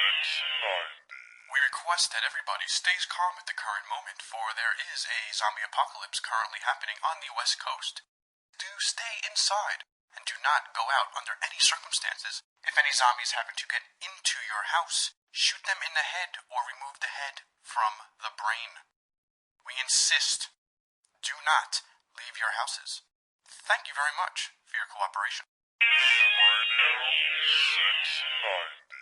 We request that everybody stays calm at the current moment, for there is a zombie apocalypse currently happening on the West Coast. Do stay inside, and do not go out under any circumstances. If any zombies happen to get into your house, shoot them in the head or remove the head from the brain. We insist, do not leave your houses. Thank you very much for your cooperation. Radio 690.